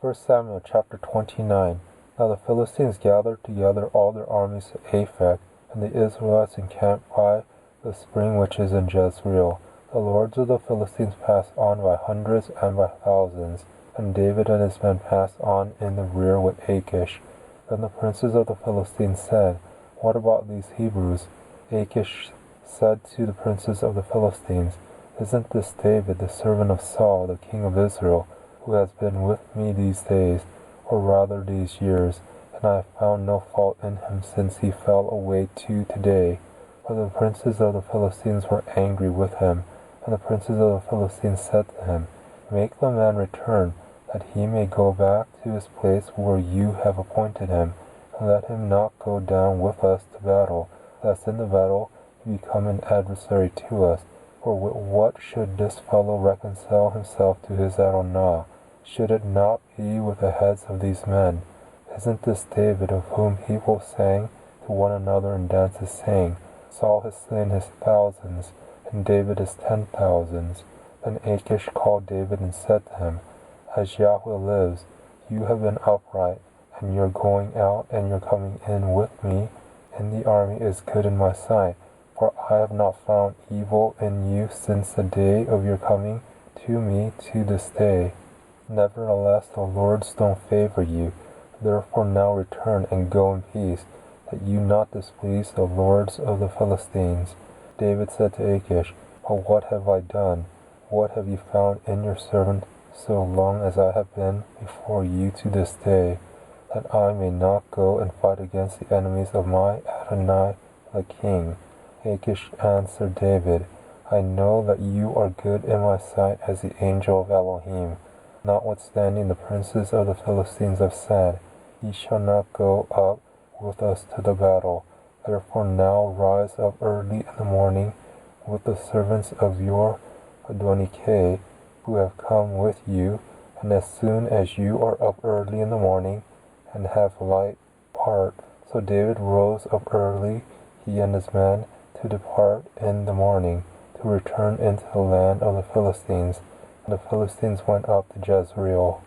1 Samuel chapter 29. Now the Philistines gathered together all their armies to Aphek, and the Israelites encamped by the spring which is in Jezreel. The lords of the Philistines passed on by hundreds and by thousands, and David and his men passed on in the rear with Achish. Then the princes of the Philistines said, What about these Hebrews? Achish said to the princes of the Philistines, Isn't this David, the servant of Saul, the king of Israel, who has been with me these days, or rather these years, and I have found no fault in him since he fell away to today? But the princes of the Philistines were angry with him, and the princes of the Philistines said to him, Make the man return, that he may go back to his place where you have appointed him, and let him not go down with us to battle, lest in the battle he become an adversary to us. For with what should this fellow reconcile himself to his Adonai? Should it not be with the heads of these men? Isn't this David, of whom people sang to one another in dances, saying, Saul has slain his thousands, and David his 10,000s? Then Achish called David and said to him, As Yahweh lives, you have been upright, and your going out and your coming in with me in the army is good in my sight. For I have not found evil in you since the day of your coming to me to this day. Nevertheless, the lords don't favor you. Therefore now return and go in peace, that you not displease the lords of the Philistines. David said to Achish, But what have I done? What have you found in your servant so long as I have been before you to this day, that I may not go and fight against the enemies of my Adonai the king? Achish answered David, I know that you are good in my sight as the angel of Elohim. Notwithstanding, the princes of the Philistines have said, Ye shall not go up with us to the battle. Therefore now rise up early in the morning with the servants of your Adonai, who have come with you, and as soon as you are up early in the morning, and have light, part. So David rose up early, he and his men, to depart in the morning, to return into the land of the Philistines. And the Philistines went up to Jezreel.